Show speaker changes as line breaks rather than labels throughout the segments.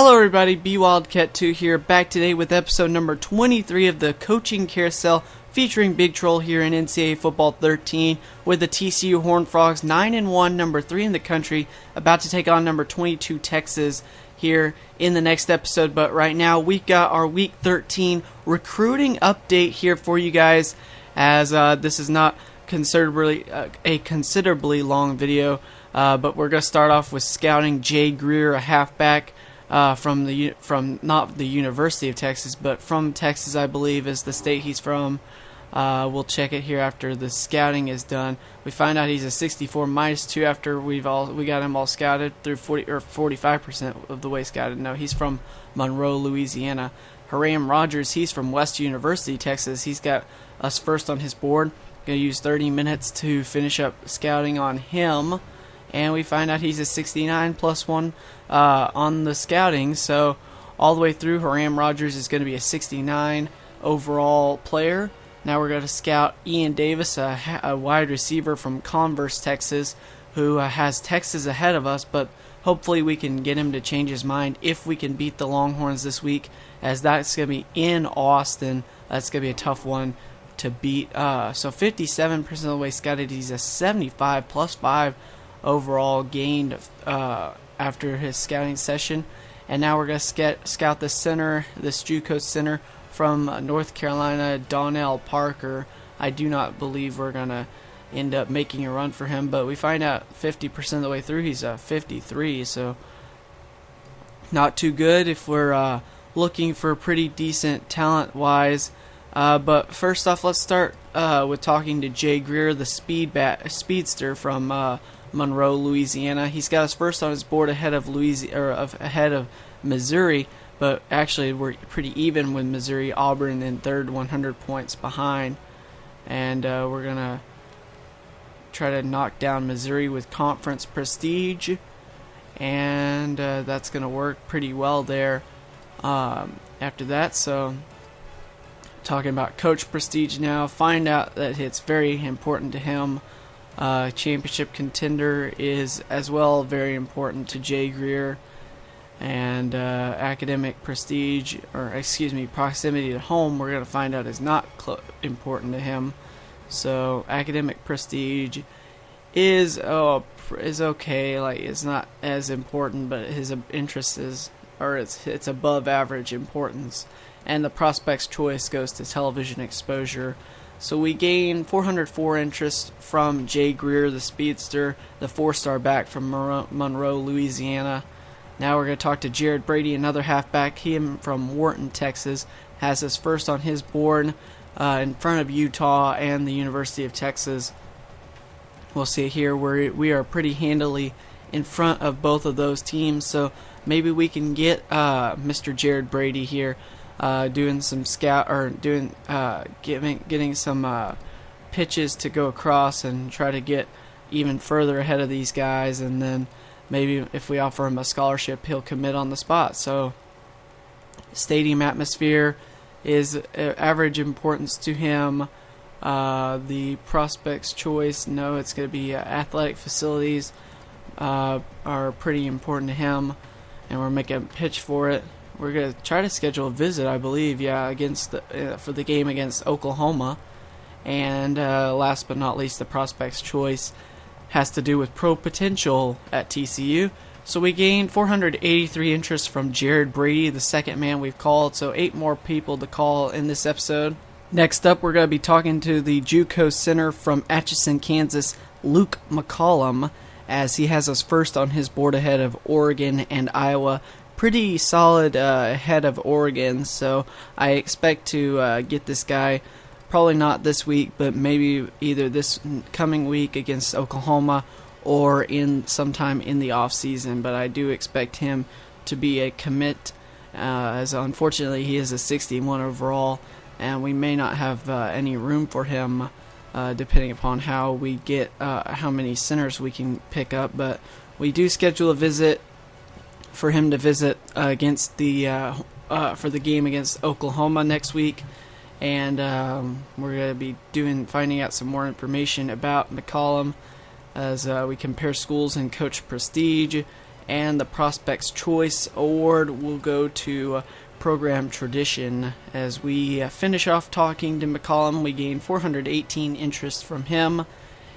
Hello everybody, BWildcat2 here, back today with episode number 23 of the Coaching Carousel, featuring Big Troll here in NCAA Football 13, with the TCU Horned Frogs 9-1, number 3 in the country, about to take on number 22 Texas here in the next episode. But right now, we've got our Week 13 recruiting update here for you guys, as this is not a considerably long video, but we're going to start off with scouting Jay Greer, a halfback, from not the University of Texas, but from Texas, I believe, is the state he's from. We'll check it here after the scouting is done. We find out he's a 64 -2 after we got him all scouted through 45% of the way scouted. No, he's from Monroe, Louisiana. Rodgers, he's from West University, Texas. He's got us first on his board. Gonna use 30 minutes to finish up scouting on him. And we find out he's a 69 +1 on the scouting. So all the way through, Rodgers is going to be a 69 overall player. Now we're going to scout Ian Davis, a wide receiver from Converse, Texas, who has Texas ahead of us. But hopefully we can get him to change his mind if we can beat the Longhorns this week, as that's going to be in Austin. That's going to be a tough one to beat. So 57% of the way scouted. He's a 75 +5 overall gained after his scouting session. And now we're going to scout the center, this JUCO center from North Carolina, Donnel Parker. I do not believe we're going to end up making a run for him, but we find out 50% of the way through he's a 53, so not too good if we're looking for pretty decent talent-wise. But first off, let's start with talking to Jay Greer, the speedster from Monroe, Louisiana. He's got us first on his board ahead of Missouri, but actually we're pretty even with Missouri. Auburn in third, 100 points behind, and we're gonna try to knock down Missouri with conference prestige, and that's gonna work pretty well there. After that, so talking about coach prestige now, find out that it's very important to him. Championship contender is as well very important to Jay Greer, and academic prestige, proximity to home, we're going to find out is not important to him. So academic prestige is okay, like it's not as important, but his interest is, or it's above average importance. And the prospect's choice goes to television exposure. So we gain 404 interest from Jay Greer, the speedster, the 4-star back from Monroe, Louisiana. Now we're going to talk to Jared Brady, another halfback, him from Wharton, Texas. Has us first on his board in front of Utah and the University of Texas. We'll see here we are pretty handily in front of both of those teams. So maybe we can get Mr. Jared Brady here. Doing some getting some pitches to go across and try to get even further ahead of these guys, and then maybe if we offer him a scholarship, he'll commit on the spot. So stadium atmosphere is average importance to him. The prospect's choice, no, it's going to be athletic facilities are pretty important to him, and we're making a pitch for it. We're going to try to schedule a visit, I believe, against for the game against Oklahoma. And last but not least, the prospect's choice has to do with pro potential at TCU. So we gained 483 interest from Jared Brady, the second man we've called. So 8 more people to call in this episode. Next up, we're going to be talking to the JUCO center from Atchison, Kansas, Luke McCollum, as he has us first on his board ahead of Oregon and Iowa. Pretty solid ahead of Oregon, so I expect to get this guy, probably not this week, but maybe either this coming week against Oklahoma or in sometime in the off season. But I do expect him to be a commit, as unfortunately he is a 61 overall, and we may not have any room for him depending upon how we get how many centers we can pick up. But we do schedule a visit for him to visit against for the game against Oklahoma next week, and we're going to be finding out some more information about McCollum as we compare schools and coach prestige And the Prospects Choice Award will go to Program Tradition. As we finish off talking to McCollum, we gained 418 interest from him.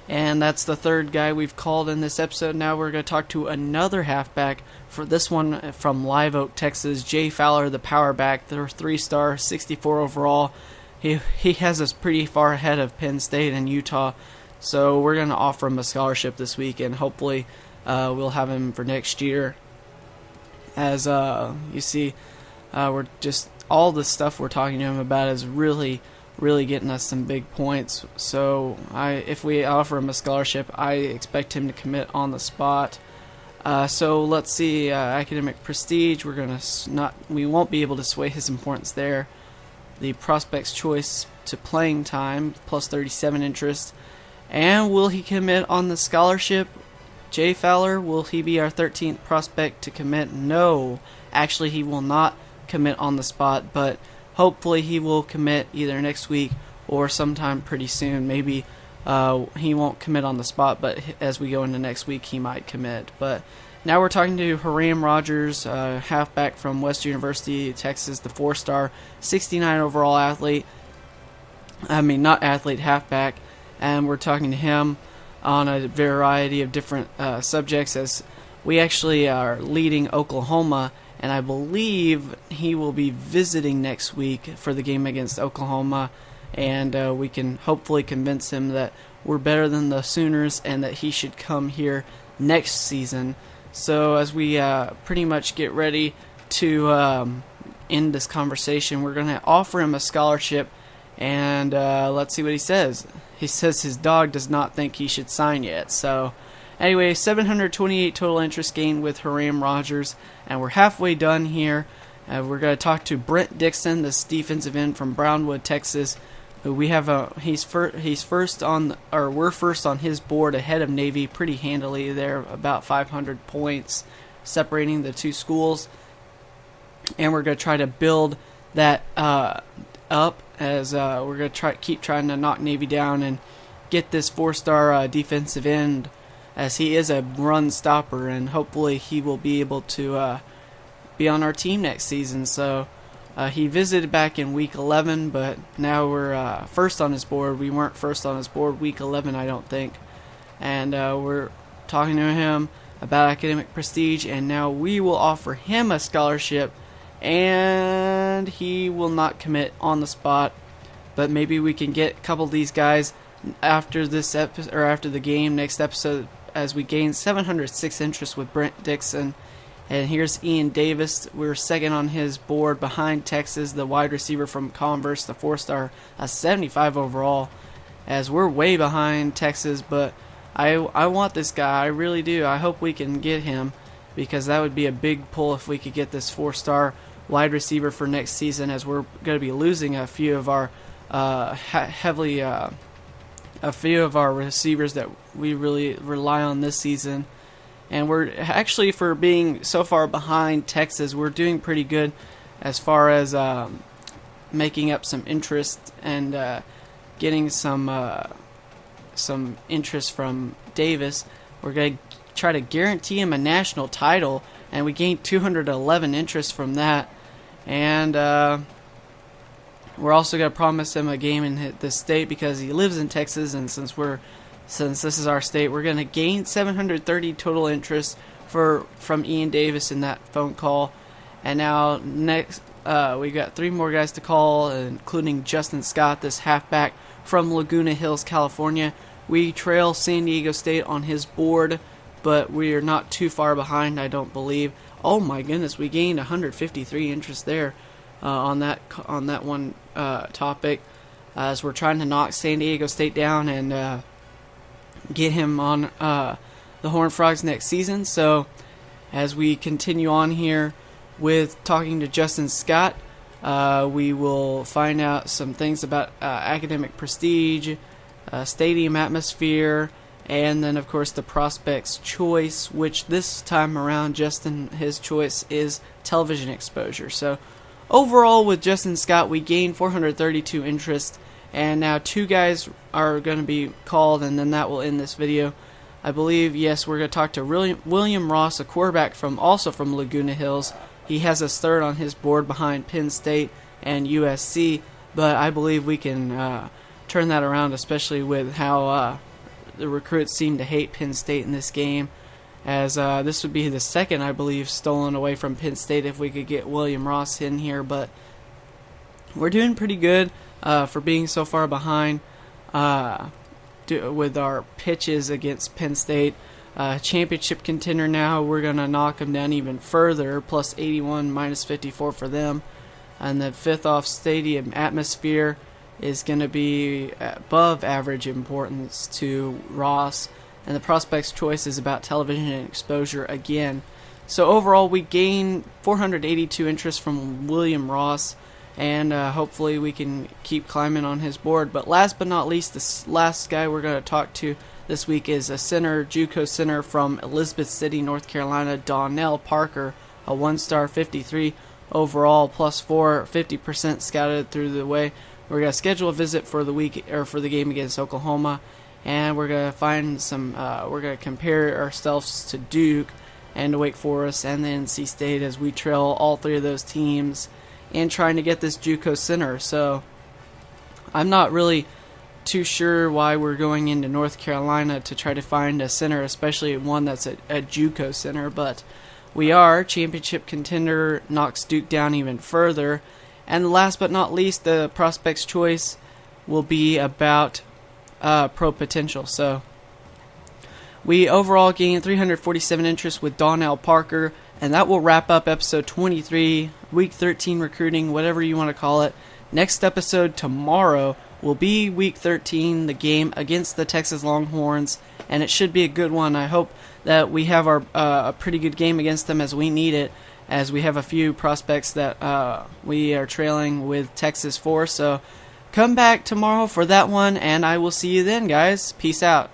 And that's the third guy we've called in this episode. Now we're going to talk to another halfback, for this one from Live Oak, Texas, Jay Fowler, the power back. They're 3-star, 64 overall. He has us pretty far ahead of Penn State and Utah. So we're going to offer him a scholarship this week, and hopefully we'll have him for next year. As you see, we're just, all the stuff we're talking to him about is really getting us some big points. So if we offer him a scholarship, I expect him to commit on the spot. So let's see, academic prestige. We won't be able to sway his importance there. The Prospects Choice to playing time, plus 37 interest. And will he commit on the scholarship? Jay Fowler, will he be our 13th prospect to commit? No, actually he will not commit on the spot, but hopefully he will commit either next week or sometime pretty soon. Maybe he won't commit on the spot, but as we go into next week he might commit. But now we're talking to Rodgers, halfback from West University, Texas, the 4-star, 69 overall athlete. Halfback. And we're talking to him on a variety of different subjects, as we actually are leading Oklahoma, and I believe he will be visiting next week for the game against Oklahoma, and we can hopefully convince him that we're better than the Sooners and that he should come here next season. So as we pretty much get ready to end this conversation, we're going to offer him a scholarship, and let's see what he says. He says his dog does not think he should sign yet. So anyway, 728 total interest gained with Rodgers, and we're halfway done here. We're going to talk to Brent Dixon, this defensive end from Brownwood, Texas. Who we have we're first on his board ahead of Navy pretty handily. They're about 500 points separating the two schools, and we're going to try to build that up, as we're going to keep trying to knock Navy down and get this 4-star defensive end, as he is a run stopper, and hopefully he will be able to be on our team next season. So he visited back in week 11, but now we're first on his board. We weren't first on his board week 11, I don't think. And we're talking to him about academic prestige, and now we will offer him a scholarship, and he will not commit on the spot. But maybe we can get a couple of these guys after this episode, or after the game next episode, as we gain 706 interest with Brent Dixon. And here's Ian Davis. We're second on his board behind Texas, the wide receiver from Converse, the 4-star, a 75 overall, as we're way behind Texas. But I want this guy, I really do. I hope we can get him, because that would be a big pull if we could get this 4-star wide receiver for next season, as we're going to be losing a few of our receivers that we really rely on this season. And we're actually, for being so far behind Texas, we're doing pretty good as far as making up some interest and getting some interest from Davis. We're going to try to guarantee him a national title, and we gained 211 interest from that. And we're also going to promise him a game in the state, because he lives in Texas, and since this is our state, we're going to gain 730 total interest from Ian Davis in that phone call. And now next, we got 3 more guys to call, including Justin Scott, this halfback from Laguna Hills, California. We trail San Diego State on his board, but we are not too far behind, I don't believe. Oh my goodness, we gained 153 interest there on that one topic, as we're trying to knock San Diego State down and get him on the Horned Frogs next season. So as we continue on here with talking to Justin Scott, we will find out some things about academic prestige, stadium atmosphere, and then of course the Prospects Choice, which this time around Justin, his choice is television exposure. So overall with Justin Scott, we gained 432 interest, and now 2 guys are going to be called, and then that will end this video. I believe, yes, we're going to talk to William Ross, a quarterback also from Laguna Hills. He has us third on his board behind Penn State and USC, but I believe we can turn that around, especially with how the recruits seem to hate Penn State in this game, as this would be the second, I believe, stolen away from Penn State if we could get William Ross in here. But we're doing pretty good for being so far behind with our pitches against Penn State. Championship contender now. We're going to knock them down even further, plus 81, minus 54 for them. And the fifth off stadium atmosphere is going to be above average importance to Ross. And the prospect's choice is about television and exposure again. So overall, we gain 482 interest from William Ross, and hopefully we can keep climbing on his board. But last but not least, this last guy we're going to talk to this week is a center, JUCO center from Elizabeth City, North Carolina, Donnel Parker, a 1-star 53 overall, plus 4, 50% scouted through the way. We're going to schedule a visit for the week or for the game against Oklahoma, and we're going to find some. We're going to compare ourselves to Duke and to Wake Forest and the NC State as we trail all three of those teams and trying to get this JUCO center. So I'm not really too sure why we're going into North Carolina to try to find a center, especially one that's a JUCO center, but we are. Championship contender knocks Duke down even further. And last but not least, the prospect's choice will be about pro potential. So we overall gained 347 interest with Donnel Parker, and that will wrap up episode 23, week 13 recruiting, whatever you want to call it. Next episode tomorrow will be week 13, the game against the Texas Longhorns, and it should be a good one. I hope that we have our a pretty good game against them, as we need it, as we have a few prospects that we are trailing with Texas for. So come back tomorrow for that one, and I will see you then, guys. Peace out.